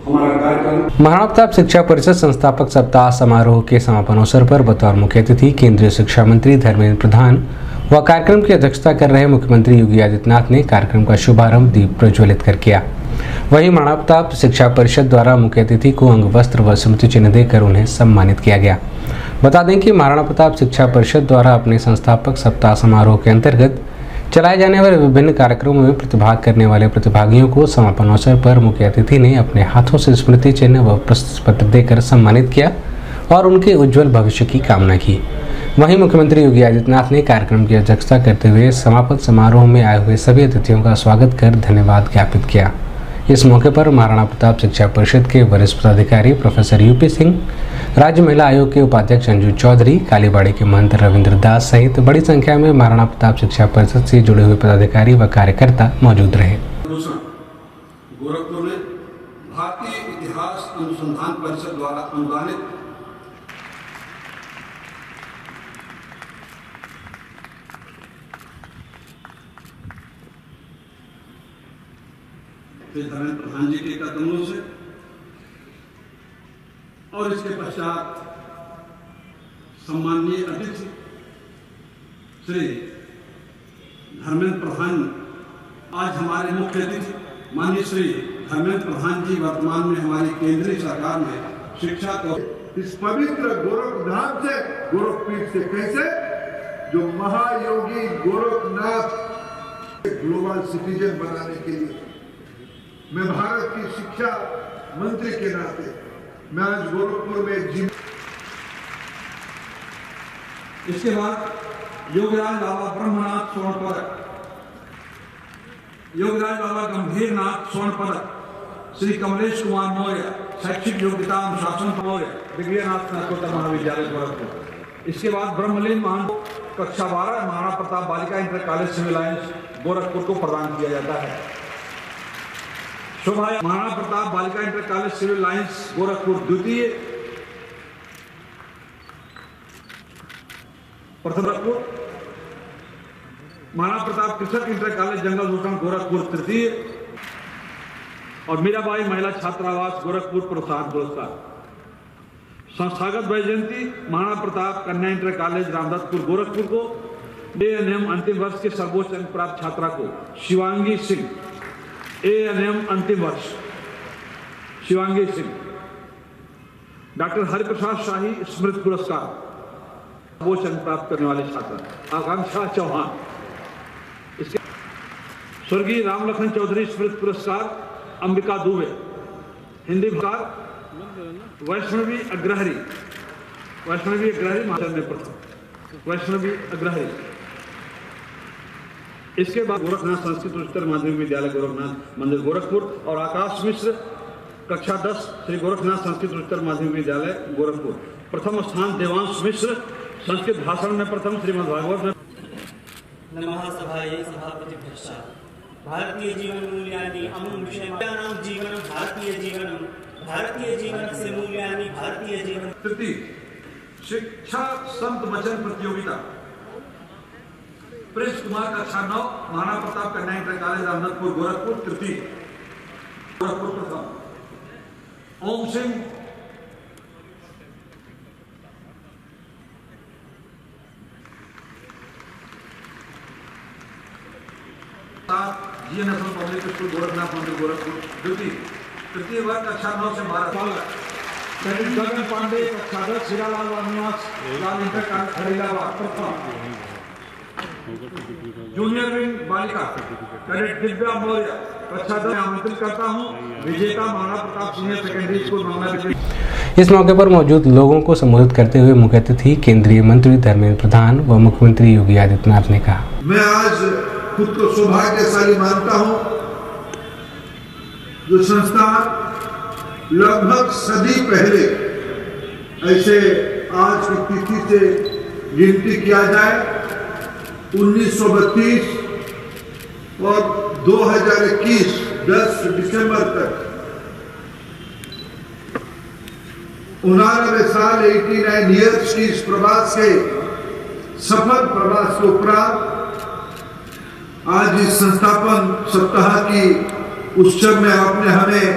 हमारा कार्यक्रम महाराणा प्रताप शिक्षा परिषद संस्थापक सप्ताह समारोह के समापन अवसर पर बतौर मुख्य अतिथि केंद्रीय शिक्षा मंत्री धर्मेंद्र प्रधान व कार्यक्रम की अध्यक्षता कर रहे मुख्यमंत्री योगी आदित्यनाथ ने कार्यक्रम का शुभारंभ दीप प्रज्वलित कर किया। वहीं महाराणा प्रताप शिक्षा परिषद द्वारा मुख्य अतिथि को अंग वस्त्र व स्मृति चिन्ह देकर उन्हें सम्मानित किया गया। बता दें कि महाराणा प्रताप शिक्षा परिषद द्वारा अपने संस्थापक सप्ताह समारोह के अंतर्गत चलाए जाने वाले विभिन्न कार्यक्रमों में प्रतिभाग करने वाले प्रतिभागियों को समापन अवसर पर मुख्य अतिथि ने अपने हाथों से स्मृति चिन्ह व प्रशस्ति पत्र देकर सम्मानित किया और उनके उज्जवल भविष्य की कामना की। वहीं मुख्यमंत्री योगी आदित्यनाथ ने कार्यक्रम की अध्यक्षता करते हुए समापन समारोह में आए हुए सभी अतिथियों का स्वागत कर धन्यवाद ज्ञापित किया। इस मौके पर महाराणा प्रताप शिक्षा परिषद के वरिष्ठ पदाधिकारी प्रोफेसर यूपी सिंह, राज्य महिला आयोग के उपाध्यक्ष अंजू चौधरी, कालीबाड़ी के महंत रविंद्र दास सहित बड़ी संख्या में महाराणा प्रताप शिक्षा परिषद से जुड़े हुए पदाधिकारी व कार्यकर्ता मौजूद रहे। गोरखपुर में भारतीय इतिहास अनुसंधान परिषद द्वारा अनुदानित धर्मेंद्र प्रधान जी के कदमों से और इसके पश्चात सम्माननीय अतिथि श्री धर्मेंद्र प्रधान, आज हमारे मुख्य अतिथि माननीय श्री धर्मेंद्र प्रधान जी वर्तमान में हमारी केंद्रीय सरकार में शिक्षा को इस पवित्र गोरखधाम से, गोरखपीठ से कैसे जो महायोगी गोरखनाथ ग्लोबल सिटीजन बनाने के लिए मैं भारत की शिक्षा मंत्री के नाते मैं आज गोरखपुर में इसके बाद योगराज बाबा ब्रह्मनाथ स्वर्ण पदक, योगराज बाबा गंभीरनाथ स्वर्ण पदक, श्री कमलेश कुमार मौर्य शैक्षिक योग्यता अनुशासन मौर्य विज्ञानाथ स्नातकोत्तर महाविद्यालय गोरखपुर। इसके बाद ब्रह्मलीन महान कक्षा 12 Maharana Pratap Balika inter college civil lines Gorakhpur को प्रदान किया जाता है। शोभा Maharana Pratap Balika inter college civil lines Gorakhpur द्वितीय, प्रथम महाराणा प्रताप कृषक इंटर कॉलेज जंगल भूषण गोरखपुर तृतीय और मीराबाई महिला छात्रावास गोरखपुर प्रोत्साहन पुरस्कार। संस्थागत वैजयंती महाराणा प्रताप कन्या इंटर कॉलेज रामदत्तपुर गोरखपुर को ANM अंतिम वर्ष के सर्वोच्च अंक प्राप्त छात्रा को शिवांगी सिंह, ANM अंतिम वर्ष शिवांगी सिंह। डॉक्टर हरिप्रसाद शाही स्मृति पुरस्कार सर्वोच्च अंक प्राप्त करने वाले छात्र आकांक्षा चौहान। इसके स्वर्गीय रामलखन चौधरी स्मृति पुरस्कार अंबिका दुबे। हिंदी पुरस्कार वैष्णवी अग्रहरी महाराष्ट्र में प्रथम वैष्णवी अग्रहरी। इसके बाद गोरखनाथ संस्कृत उच्चतर माध्यमिक विद्यालय गोरखनाथ मंदिर गोरखपुर और आकाश मिश्र कक्षा 10 श्री गोरखनाथ संस्कृत उच्चतर माध्यमिक विद्यालय गोरखपुर। प्रथम स्थान देवांश मिश्र संस्कृत भाषण में प्रथम, श्रीमद् भागवत में। नमः सभायै सभापति पश्चात् भारतीय जीवन मूल्यानि अमुं विषयाणां जीवनं भारतीय जीवनं, भारतीय जीवनस्य मूल्यानि भारतीय जीवन। तृतीय शिक्षा संत वचन प्रतियोगिता प्रिंस कुमार कक्षा 9 महाराणा प्रताप कन्या इंटर कॉलेज रामदत्तपुर गोरखपुर तृतीय, गोरखपुर प्रथम। Om Singh GNSL public school Gorakhnath मंदिर गोरखपुर द्वितीय, तृतीय वर्ग कक्षा 9 से 12। गगन पांडे कक्षा 10 हीरालाल वानिवास लाल इंटर कॉलेज खरीदाबाद प्रथम। जूनियर विंग बालिका कैडेट दिव्या मौर्य कक्षा 10 आमंत्रित करता हूं विजेता Maharana Pratap senior secondary school मामला। इस मौके पर मौजूद लोगों को संबोधित करते हुए मुख्य अतिथि केंद्रीय मंत्री धर्मेंद्र प्रधान व मुख्यमंत्री योगी आदित्यनाथ ने कहा, मैं आज खुद को सौभाग्यशाली मानता हूं जो संस्था लगभग सदी पहले ऐसे आज की तिथि से गिनती किया जाए 1932 और 2021 10 दिसंबर तक 89 साल 89 ईयर्स की इस प्रवास के सफल प्रवास के उपरांत आज इस संस्थापन सप्ताह की उत्सव में आपने हमें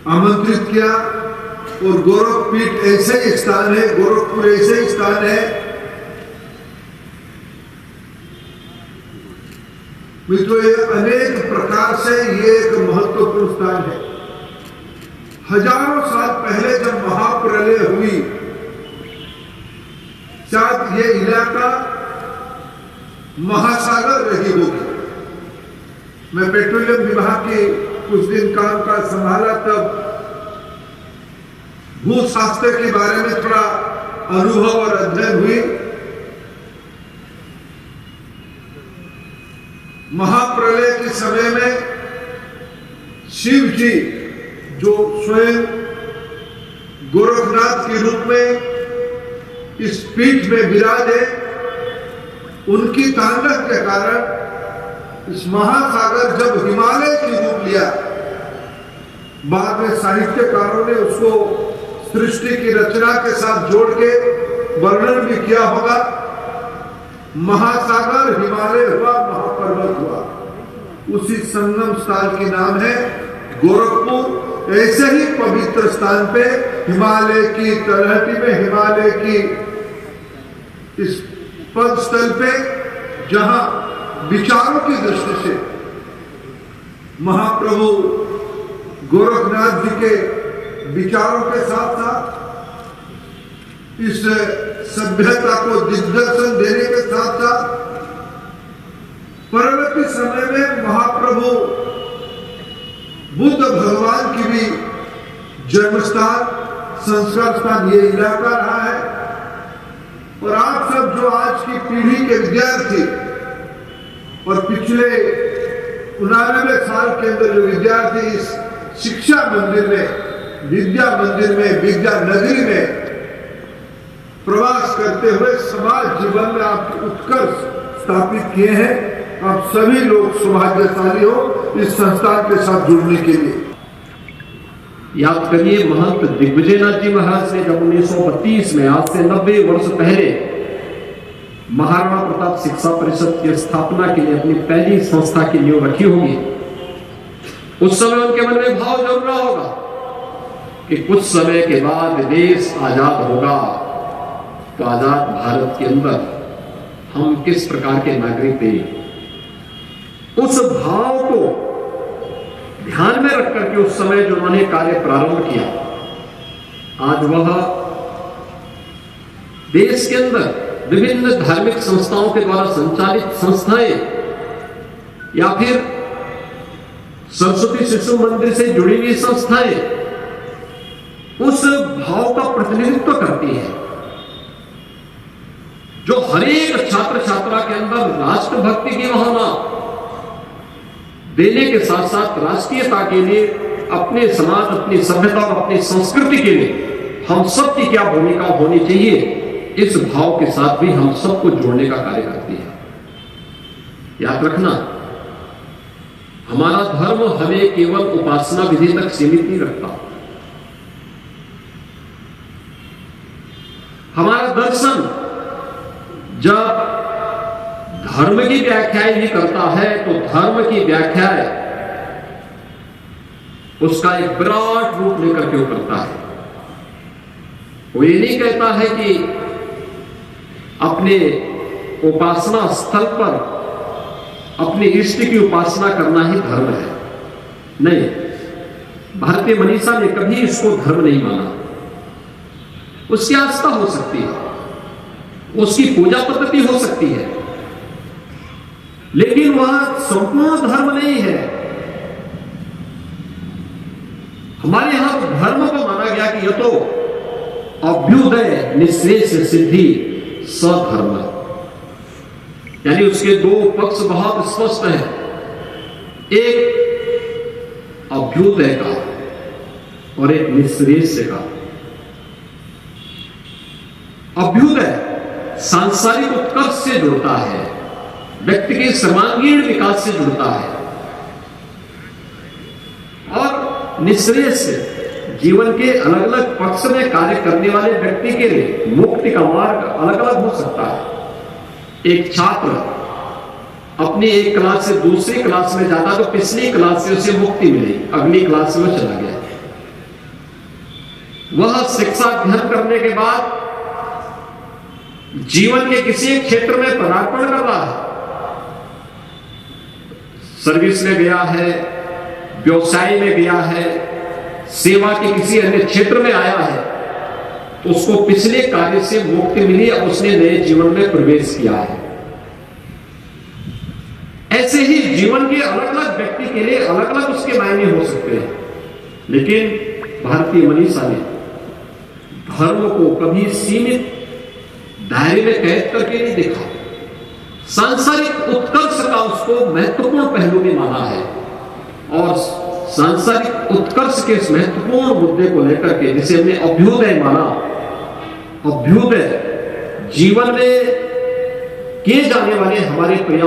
आमंत्रित किया और गोरखपीठ ऐसे ही स्थान है, गोरखपुर ऐसे ही स्थान है मित्रों, ये अनेक प्रकार से ये एक महत्वपूर्ण स्थान है। हजारों साल पहले जब महाप्रलय हुई, शायद ये इलाका महासागर रही होगी। मैं पेट्रोलियम विभाग के कुछ दिन काम का संभाला, तब भूशास्त्र के बारे में थोड़ा अनुभव और अध्ययन हुई। महाप्रलय के समय में शिव जी जो स्वयं गोरखनाथ के रूप में इस पीठ में विराजे, उनकी तांडव के कारण इस महासागर जब हिमालय की रूप लिया, बाद में साहित्यकारों ने उसको सृष्टि की रचना के साथ जोड़ के वर्णन भी किया होगा। महासागर हिमालय हुआ, महापर्वत हुआ, उसी संगम स्थल के नाम है गोरखपुर। ऐसे ही पवित्र स्थान पे हिमालय की तलहटी में, हिमालय की इस पद स्थल पे, जहां विचारों की दृष्टि से महाप्रभु गोरखनाथ जी के विचारों के साथ साथ इस सभ्यता को दिग्दर्शन देने के साथ साथ परवर्ती समय में महाप्रभु बुद्ध भगवान की भी जन्मस्थान, संस्कार स्थान ये इलाका रहा है। और आप सब जो आज की पीढ़ी के विद्यार्थी और पिछले 99 साल के अंदर जो विद्यार्थी इस शिक्षा मंदिर में, विद्या मंदिर में, विद्या नगरी में प्रवास करते हुए समाज जीवन में आप उत्कर्ष स्थापित किए हैं, आप सभी लोग सौभाग्यशाली हो इस संस्थान के साथ जुड़ने के लिए। याद करिए, महंत दिग्विजयनाथ जी महाराज ने जब 1932 में, आज से 90 वर्ष पहले, महाराणा प्रताप शिक्षा परिषद की स्थापना के लिए अपनी पहली संस्था की नींव रखी होगी, उस समय उनके मन में भाव जरूर रहा होगा कि कुछ समय के बाद देश आजाद होगा, तो आजाद भारत के अंदर हम किस प्रकार के नागरिक थे। उस भाव को ध्यान में रख करके उस समय जो उन्होंने कार्य प्रारंभ किया, आज वह देश के अंदर विभिन्न धार्मिक संस्थाओं के द्वारा संचालित संस्थाएं या फिर सरस्वती शिशु मंदिर से जुड़ी हुई संस्थाएं उस भाव का प्रतिनिधित्व करती है जो हर एक छात्र छात्रा के अंदर राष्ट्रभक्ति की भावना देने के साथ साथ राष्ट्रीयता के लिए, अपने समाज, अपनी सभ्यता और अपनी संस्कृति के लिए हम सब की क्या भूमिका होनी चाहिए, इस भाव के साथ भी हम सबको जोड़ने का कार्य करती है। याद रखना, हमारा धर्म हमें केवल उपासना विधि तक सीमित नहीं रखता। हमारा दर्शन जब धर्म की व्याख्या ही करता है, तो धर्म की व्याख्या उसका एक विराट रूप लेकर के करता है। वो ये नहीं कहता है कि अपने उपासना स्थल पर अपने इष्ट की उपासना करना ही धर्म है। नहीं, भारतीय मनीषा ने कभी इसको धर्म नहीं माना। उसकी आस्था हो सकती है, उसकी पूजा पद्धति हो सकती है, लेकिन वह संपूर्ण धर्म नहीं है। हमारे यहां धर्म को माना गया कि यह तो अभ्युदय निःशेष सिद्धि सधर्म, यानी उसके दो पक्ष बहुत स्पष्ट हैं, एक अभ्युदय का और एक निःशेष का। अभ्युदय सांसारिक उत्कर्ष से जुड़ता है, व्यक्ति के सर्वांगीण विकास से जुड़ता है, और निःशेष जीवन के अलग अलग पक्ष में कार्य करने वाले व्यक्ति के लिए मुक्ति का मार्ग अलग अलग हो सकता है। एक छात्र अपनी एक क्लास से दूसरी क्लास में जाता तो पिछली क्लास से उसे मुक्ति मिली, अगली क्लास में वो चला गया। वह शिक्षा ग्रहण करने के बाद जीवन के किसी एक क्षेत्र में पदार्पण कर रहा है, सर्विस में गया है, व्यवसाय में गया है, सेवा के किसी अन्य क्षेत्र में आया है, तो उसको पिछले कार्य से मुक्ति मिली और उसने नए जीवन में प्रवेश किया है। ऐसे ही जीवन के अलग अलग व्यक्ति के लिए अलग अलग उसके मायने हो सकते हैं, लेकिन भारतीय मनीषा ने धर्म को कभी सीमित दायरे में कैद करके नहीं देखा। सांसारिक उत्कर्ष का उसको महत्वपूर्ण पहलू में माना है और सांसारिक उत्कर्ष के इस महत्वपूर्ण मुद्दे को लेकर के जिसे हमने अभ्युदय माना, अभ्युदय जीवन में किए जाने वाले हमारे प्रयास